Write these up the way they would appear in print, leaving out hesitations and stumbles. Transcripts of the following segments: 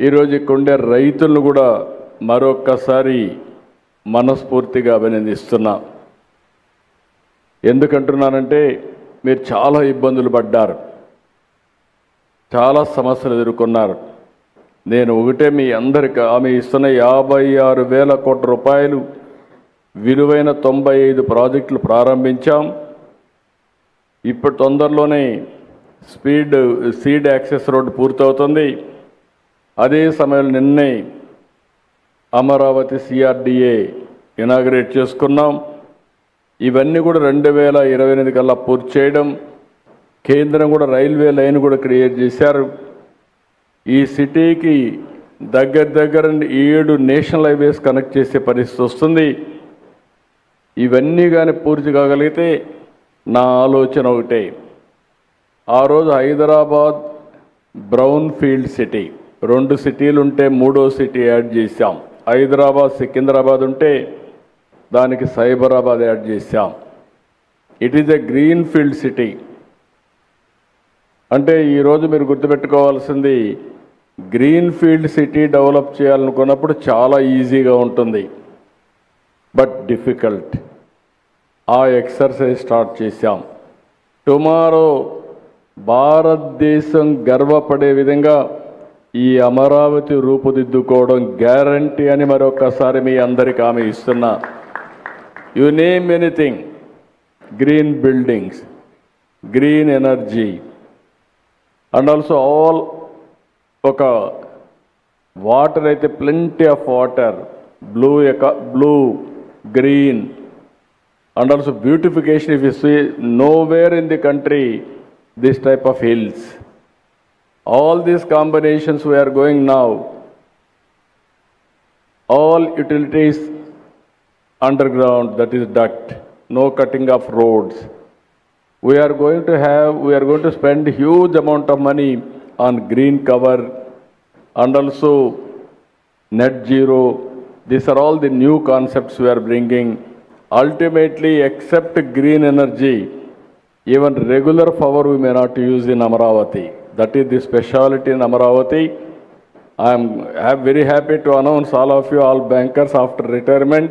ఈరోజు ఇక్కడ ఉండే రైతులను కూడా మరొక్కసారి మనస్ఫూర్తిగా అభినందిస్తున్నా. ఎందుకంటున్నానంటే మీరు చాలా ఇబ్బందులు పడ్డారు, చాలా సమస్యలు ఎదుర్కొన్నారు. నేను ఒకటే మీ అందరికీ ఆమె ఇస్తున్న 56,000 కోట్ల రూపాయలు విలువైన 95 ప్రాజెక్టులు ప్రారంభించాం. ఇప్పుడు తొందరలోనే సీడ్ యాక్సెస్ రోడ్డు పూర్తవుతుంది. అదే సమయంలో నిన్నే అమరావతి CRDA ఇనాగ్రేట్ చేసుకున్నాం. ఇవన్నీ కూడా 2028 కల్లా పూర్తి చేయడం. కేంద్రం కూడా రైల్వే లైన్ కూడా క్రియేట్ చేశారు. ఈ సిటీకి దగ్గర 7 నేషనల్ హైవేస్ కనెక్ట్ చేసే పరిస్థితి వస్తుంది. ఇవన్నీ కానీ పూర్తి కాగలిగితే నా ఆలోచన ఒకటే, ఆ రోజు హైదరాబాద్ బ్రౌన్ ఫీల్డ్ సిటీ 2 సిటీలు ఉంటే 3వ సిటీ యాడ్ చేశాం. హైదరాబాద్ సికింద్రాబాద్ ఉంటే దానికి సైబరాబాద్ యాడ్ చేశాం. It is a green field city. అంటే ఈరోజు మీరు గుర్తుపెట్టుకోవాల్సింది, గ్రీన్ ఫీల్డ్ సిటీ డెవలప్ చేయాలనుకున్నప్పుడు చాలా ఈజీగా ఉంటుంది, బట్ డిఫికల్ట్. ఆ ఎక్సర్సైజ్ స్టార్ట్ చేశాం. టుమారో భారతదేశం గర్వపడే విధంగా ఈ అమరావతి రూపుదిద్దుకోవడం గ్యారంటీ అని మరొకసారి మీ అందరికీ హామీ ఇస్తున్నా. You name anything, green buildings, green energy and also all, ఒక వాటర్ అయితే plenty of water, blue green and also beautification. If you see nowhere in the country this type of hills, all these combinations we are going now, all utilities underground, that is duct, no cutting of roads. We are going to spend huge amount of money on green cover and also net zero. These are all the new concepts we are bringing. Ultimately, except green energy, even regular power we may not use in Amaravati. That is the speciality in Amaravati. I am very happy to announce all of you, all bankers, after retirement,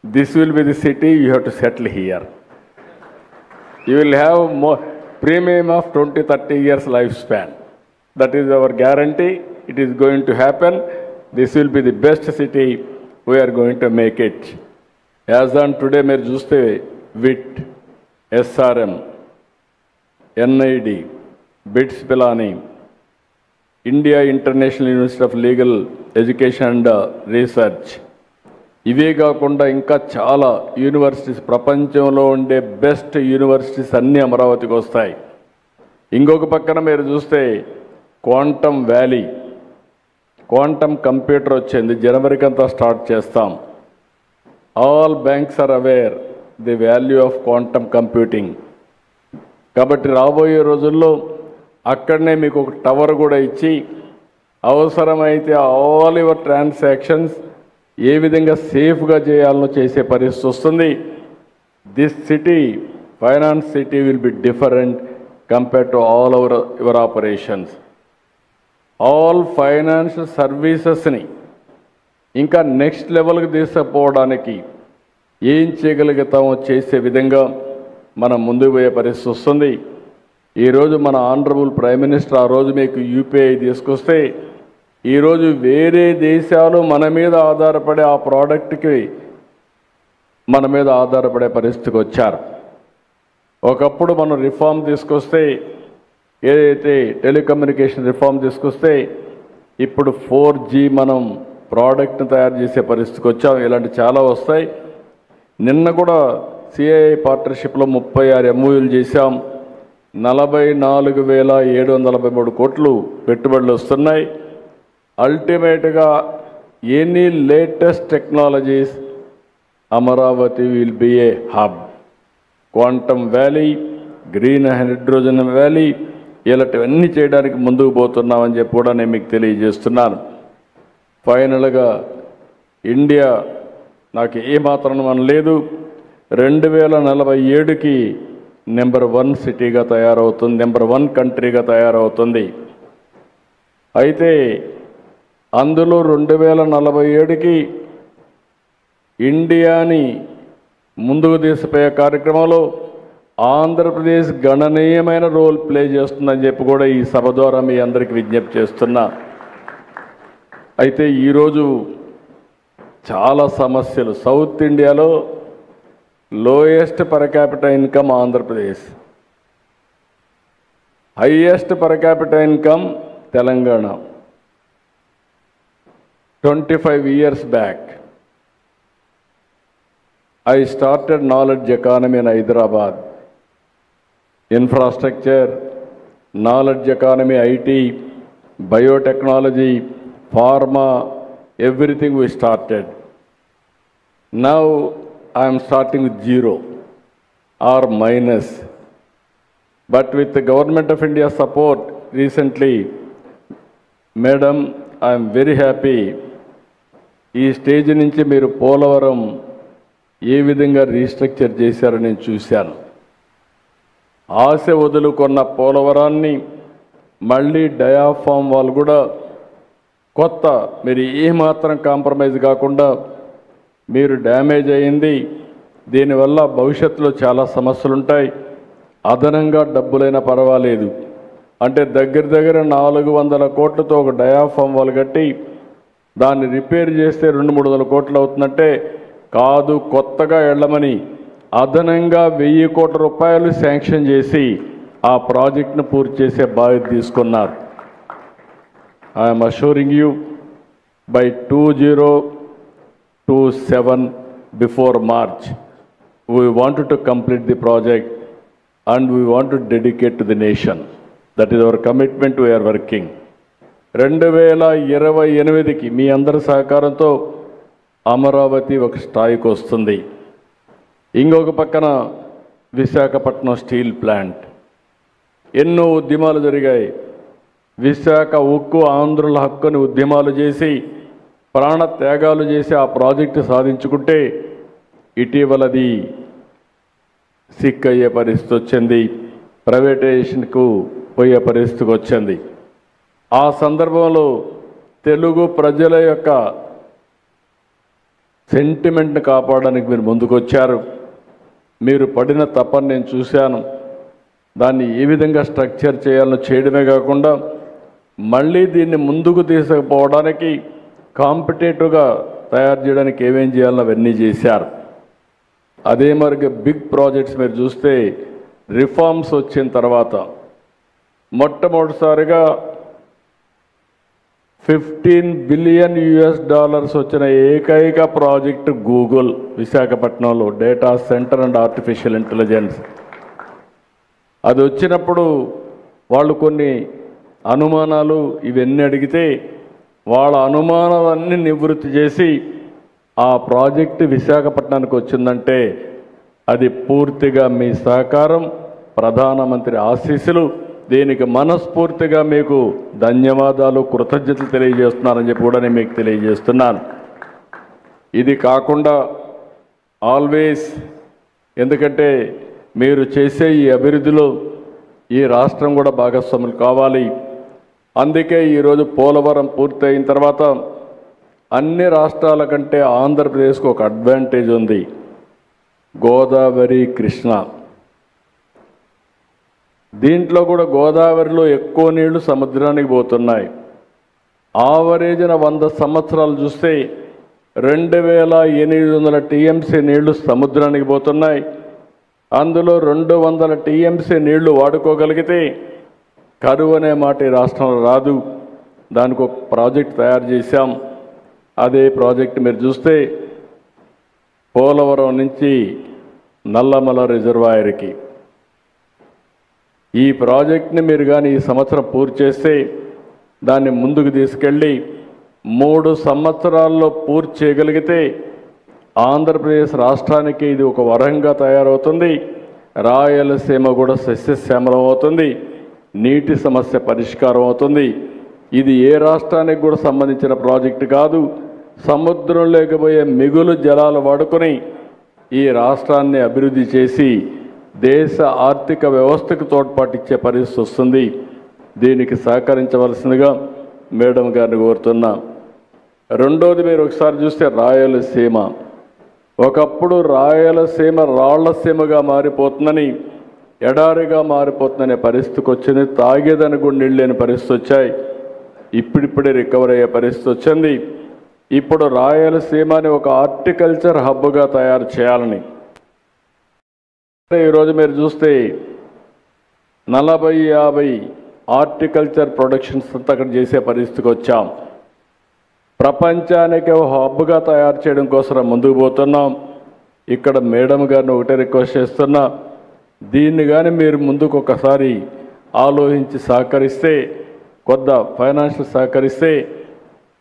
this will be the city you have to settle here. You will have more premium of 20-30 years lifespan. That is our guarantee. It is going to happen. This will be the best city. We are going to make it. As on today, మీరు చూస్తే WIT, SRM, NID, BITS Pilani, India international university of legal education and research, ఇవే కాకుండా ఇంకా చాలా universities, ప్రపంచంలో ఉండే best universities అన్నీ అమరావతికి వస్తాయి. ఇంకొక పక్కన మీరు చూస్తే క్వాంటమ్ వ్యాలీ, క్వాంటమ్ కంప్యూటర్ వచ్చింది, జనవరికి అంతా స్టార్ట్ చేస్తాం. All banks are aware the value of quantum computing. కాబట్టి రాబోయే రోజుల్లో అక్కడనే మీకు ఒక టవర్ కూడా ఇచ్చి అవసరమైతే ఆల్ యువర్ ట్రాన్సాక్షన్స్ ఏ విధంగా సేఫ్గా చేయాలనో చేసే పరిస్థితి వస్తుంది. This city, finance city will be different compared to all your operations. All financial సర్వీసెస్ని ఇంకా నెక్స్ట్ లెవెల్కి తీసుకుపోవడానికి ఏం చేయగలుగుతామో చేసే విధంగా మనం ముందుకు పోయే పరిస్థితి వస్తుంది. ఈరోజు మన ఆనరబుల్ ప్రైమ్ మినిస్టర్ ఆ రోజు మీకు UPI తీసుకొస్తే, ఈరోజు వేరే దేశాలు మన మీద ఆధారపడే ఆ ప్రోడక్ట్కి మన మీద ఆధారపడే పరిస్థితికి వచ్చారు. ఒకప్పుడు మనం రిఫార్మ్ తీసుకొస్తే, ఏదైతే టెలికమ్యూనికేషన్ రిఫార్మ్ తీసుకొస్తే, ఇప్పుడు 4G మనం ప్రోడక్ట్ని తయారు చేసే పరిస్థితికి వచ్చాం. ఇలాంటి చాలా వస్తాయి. నిన్న కూడా CII పార్ట్నర్షిప్లో 36 MOUలు చేశాం. 44,743 కోట్లు పెట్టుబడులు వస్తున్నాయి. అల్టిమేట్గా any latest technologies, Amaravati will be A hub. Quantum valley, green hydrogen valley, ఇలాంటివన్నీ చేయడానికి ముందుకు పోతున్నామని చెప్పి కూడా నేను మీకు తెలియజేస్తున్నాను. ఫైనల్గా ఇండియా నాకు ఏమాత్రం అనలేదు, 2047కి నెంబర్ 1 సిటీగా తయారవుతుంది, నెంబర్ 1 కంట్రీగా తయారవుతుంది. అయితే అందులో 2047కి ఇండియాని ముందుకు తీసుకుపోయే కార్యక్రమంలో ఆంధ్రప్రదేశ్ గణనీయమైన రోల్ ప్లే చేస్తుందని చెప్పి కూడా ఈ సభ ద్వారా మీ అందరికీ విజ్ఞప్తి చేస్తున్నా. అయితే ఈరోజు చాలా సమస్యలు. సౌత్ ఇండియాలో lowest per capital income Andhra Pradesh, highest per capital income Telangana. 25 years back, I started knowledge economy in Hyderabad. Infrastructure, knowledge economy, IT, biotechnology, pharma, everything we started. Now I am starting with zero or minus. But with the Government of India support recently, Madam, I am very happy. ఈ stage నుంచి మీరు పోలవరం ఏ విధంగా restructure చేశారో నేను చూశాను. ఆశ వదులుకున్న పోలవరాన్ని మళ్ళీ diaphragm వాళ్ళు కూడా కొత్త, మీరు ఏమాత్రం కాంప్రమైజ్ కాకుండా మీరు డ్యామేజ్ అయింది, దీనివల్ల భవిష్యత్తులో చాలా సమస్యలు ఉంటాయి, అదనంగా డబ్బులైనా పర్వాలేదు అంటే దగ్గర 400 కోట్లతో ఒక డయాఫామ్ వాళ్ళు కట్టి దాన్ని రిపేర్ చేస్తే 200-300 కోట్లు అవుతుందంటే కాదు, కొత్తగా వెళ్ళమని అదనంగా 1000 కోట్ల రూపాయలు శాంక్షన్ చేసి ఆ ప్రాజెక్ట్ను పూర్తి చేసే బాధ్యత తీసుకున్నారు. I'm assuring you by 2027 before March we wanted to complete the project and we want to dedicate to the nation. That is our commitment. We are working. 2028కి మీ అందరి సహకారంతో అమరావతి ఒక స్థాయికి వస్తుంది. ఇంకొక పక్కన విశాఖపట్నం స్టీల్ ప్లాంట్. ఎన్నో ఉద్యమాలు జరిగాయి. విశాఖ ఉక్కు ఆంధ్రుల హక్కుని ఉద్యమాలు చేసి ప్రాణ త్యాగాలు చేసి ఆ ప్రాజెక్టు సాధించుకుంటే ఇటీవలది సిక్ అయ్యే పరిస్థితి వచ్చింది, ప్రైవేటైజేషన్కు పోయే పరిస్థితికి వచ్చింది. ఆ సందర్భంలో తెలుగు ప్రజల యొక్క సెంటిమెంట్ని కాపాడడానికి మీరు ముందుకొచ్చారు. మీరు పడిన తపని నేను చూశాను. దాన్ని ఏ విధంగా స్ట్రక్చర్ చేయాలో చేయడమే కాకుండా మళ్ళీ దీన్ని ముందుకు తీసుకుపోవడానికి కాంపిటేటివ్గా తయారు చేయడానికి ఏమేం చేయాలో అవన్నీ చేశారు. అదే మరి బిగ్ ప్రాజెక్ట్స్ మీరు చూస్తే రిఫార్మ్స్ వచ్చిన తర్వాత మొట్టమొదటిసారిగా $15 billion వచ్చిన ఏకైక ప్రాజెక్టు గూగుల్ విశాఖపట్నంలో data centre and artificial intelligence. అది వచ్చినప్పుడు వాళ్ళు కొన్ని అనుమానాలు ఇవన్నీ అడిగితే వాళ్ళ అనుమానాలన్నీ నివృత్తి చేసి ఆ ప్రాజెక్టు విశాఖపట్నానికి వచ్చిందంటే అది పూర్తిగా మీ సహకారం, ప్రధానమంత్రి ఆశీస్సులు. దీనికి మనస్ఫూర్తిగా మీకు ధన్యవాదాలు, కృతజ్ఞతలు తెలియజేస్తున్నానని చెప్పి కూడా నేను మీకు తెలియజేస్తున్నాను. ఇది కాకుండా ఆల్వేస్, ఎందుకంటే మీరు చేసే ఈ అభివృద్ధిలో ఈ రాష్ట్రం కూడా భాగస్వాములు కావాలి. అందుకే ఈరోజు పోలవరం పూర్తయిన తర్వాత అన్ని రాష్ట్రాల కంటే ఆంధ్రప్రదేశ్కు ఒక అడ్వాంటేజ్ ఉంది. గోదావరి, కృష్ణ, దీంట్లో కూడా గోదావరిలో ఎక్కువ నీళ్లు సముద్రానికి పోతున్నాయి. ఆవరేజ్న 100 సంవత్సరాలు చూస్తే 2800 టీఎంసీ నీళ్లు సముద్రానికి పోతున్నాయి. అందులో 200 టీఎంసీ నీళ్లు వాడుకోగలిగితే కరువు అనే మాట ఈ రాష్ట్రంలో రాదు. దానికి ఒక ప్రాజెక్ట్ తయారు చేశాం. అదే ప్రాజెక్ట్ మీరు చూస్తే పోలవరం నుంచి నల్లమల రిజర్వాయర్కి ఈ ప్రాజెక్ట్ని మీరు కానీ ఈ సంవత్సరం పూర్తి చేస్తే దాన్ని ముందుకు తీసుకెళ్ళి 3 సంవత్సరాల్లో పూర్తి చేయగలిగితే ఆంధ్రప్రదేశ్ రాష్ట్రానికి ఇది ఒక వరంగా తయారవుతుంది. రాయలసీమ కూడా సస్యశ్యామలం అవుతుంది. నీటి సమస్య పరిష్కారం అవుతుంది. ఇది ఏ రాష్ట్రానికి కూడా సంబంధించిన ప్రాజెక్టు కాదు. సముద్రం లేకపోయే మిగులు జలాలు వాడుకొని ఈ రాష్ట్రాన్ని అభివృద్ధి చేసి దేశ ఆర్థిక వ్యవస్థకు తోడ్పాటిచ్చే పరిస్థితి వస్తుంది. దీనికి సహకరించవలసిందిగా మేడం గారిని కోరుతున్నా. రెండోది మీరు ఒకసారి చూస్తే రాయలసీమ. ఒకప్పుడు రాయలసీమ రాళ్లసీమగా మారిపోతుందని, ఎడారిగా మారిపోతుందనే పరిస్థితికి వచ్చింది. తాగేదని కూడా నీళ్ళు లేని పరిస్థితి వచ్చాయి. ఇప్పుడిప్పుడే రికవర్ అయ్యే పరిస్థితి వచ్చింది. ఇప్పుడు రాయలసీమని ఒక హార్టికల్చర్ హబ్గా తయారు చేయాలని ఈరోజు మీరు చూస్తే 40-50 హార్టికల్చర్ ప్రొడక్షన్స్ అంతా అక్కడ చేసే పరిస్థితికి వచ్చాం. ప్రపంచానికి ఒక హబ్గా తయారు చేయడం కోసం ముందుకు పోతున్నాం. ఇక్కడ మేడం గారిని ఒకటే రిక్వెస్ట్ చేస్తున్నా, దీన్ని కానీ మీరు ముందుకు ఒకసారి ఆలోచించి సహకరిస్తే, కొద్ద ఫైనాన్షియల్ సహకరిస్తే,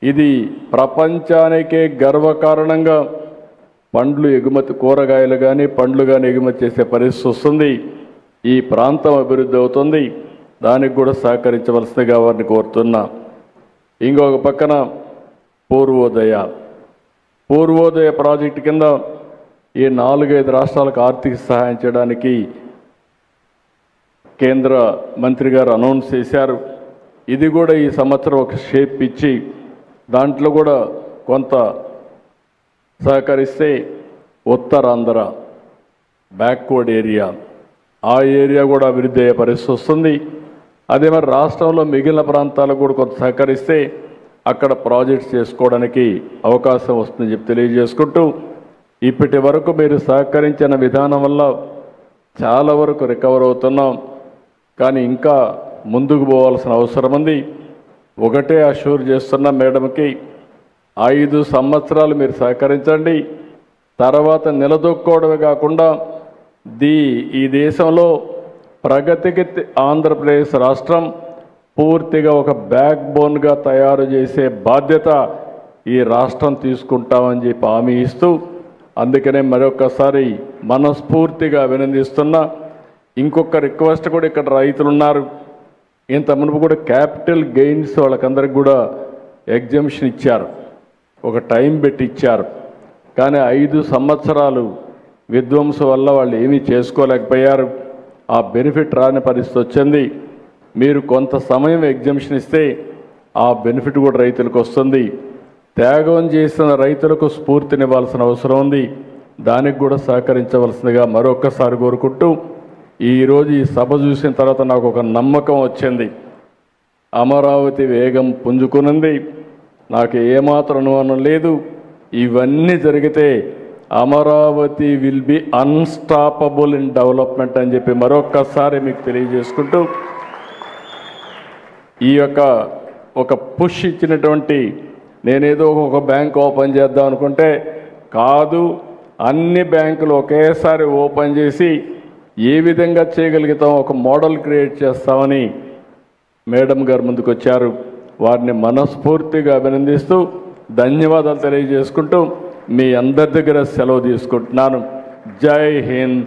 ఇది ప్రపంచానికే గర్వకారణంగా పండ్లు ఎగుమతి, కూరగాయలు కానీ పండ్లు కానీ ఎగుమతి చేసే పరిస్థితి వస్తుంది. ఈ ప్రాంతం అభివృద్ధి అవుతుంది. దానికి కూడా సహకరించవలసిందిగా వారిని కోరుతున్నా. ఇంకొక పక్కన పూర్వోదయ ప్రాజెక్టు కింద ఈ 4-5 రాష్ట్రాలకు ఆర్థిక సహాయం చేయడానికి కేంద్ర మంత్రి గారు అనౌన్స్ చేశారు. ఇది కూడా ఈ సంవత్సరం ఒక షేప్ ఇచ్చి దాంట్లో కూడా కొంత సహకరిస్తే ఉత్తరాంధ్ర బ్యాక్వర్డ్ ఏరియా, ఆ ఏరియా కూడా అభివృద్ధి అయ్యే పరిస్థితి వస్తుంది. అదే మరి రాష్ట్రంలో మిగిలిన ప్రాంతాలకు కూడా కొంత సహకరిస్తే అక్కడ ప్రాజెక్ట్స్ చేసుకోవడానికి అవకాశం వస్తుందని చెప్పి తెలియజేసుకుంటూ, ఇప్పటి వరకు మీరు సహకరించిన విధానం వల్ల చాలా వరకు రికవర్ అవుతున్నాం. కానీ ఇంకా ముందుకు పోవాల్సిన అవసరం ఉంది. ఒకటే అష్యూర్ చేస్తున్న మేడంకి, 5 సంవత్సరాలు మీరు సహకరించండి. తర్వాత నిలదొక్కోవడమే కాకుండా ఈ దేశంలో ప్రగతికి ఆంధ్రప్రదేశ్ రాష్ట్రం పూర్తిగా ఒక బ్యాక్ బోన్గా తయారు చేసే బాధ్యత ఈ రాష్ట్రం తీసుకుంటామని చెప్పి హామీ ఇస్తూ, అందుకనే మరొకసారి మనస్ఫూర్తిగా అభినందిస్తున్నా. ఇంకొక రిక్వెస్ట్ కూడా, ఇక్కడ రైతులు ఉన్నారు, ఇంత మునుపు కూడా క్యాపిటల్ గెయిన్స్ వాళ్ళకందరికి కూడా ఎగ్జంప్షన్ ఇచ్చారు, ఒక టైం పెట్టి ఇచ్చారు. కానీ 5 సంవత్సరాలు విధ్వంసం వల్ల వాళ్ళు ఏమీ చేసుకోలేకపోయారు. ఆ బెనిఫిట్ రాని పరిస్థితి వచ్చింది. మీరు కొంత సమయం ఎగ్జంప్షన్ ఇస్తే ఆ బెనిఫిట్ కూడా రైతులకు వస్తుంది. త్యాగం చేసిన రైతులకు స్ఫూర్తినివ్వాల్సిన అవసరం ఉంది. దానికి కూడా సహకరించవలసిందిగా మరొక్కసారి కోరుకుంటూ, ఈరోజు ఈ సభ చూసిన తర్వాత నాకు ఒక నమ్మకం వచ్చింది. అమరావతి వేగం పుంజుకునింది. నాకు ఏమాత్రం అనుమానం లేదు, ఇవన్నీ జరిగితే Amaravati will be unstoppable in development అని చెప్పి మరొక్కసారి మీకు తెలియజేసుకుంటూ, ఈ యొక్క ఒక పుష్ ఇచ్చినటువంటి, నేనేదో ఒక బ్యాంక్ ఓపెన్ చేద్దాం అనుకుంటే కాదు, అన్ని బ్యాంకులు ఒకేసారి ఓపెన్ చేసి ఏ విధంగా చేయగలుగుతాం ఒక మోడల్ క్రియేట్ చేస్తామని మేడం గారు ముందుకు వచ్చారు. వారిని మనస్ఫూర్తిగా అభినందిస్తూ ధన్యవాదాలు తెలియజేసుకుంటూ మీ అందరి దగ్గర సెలవు తీసుకుంటున్నాను. జై హింద్,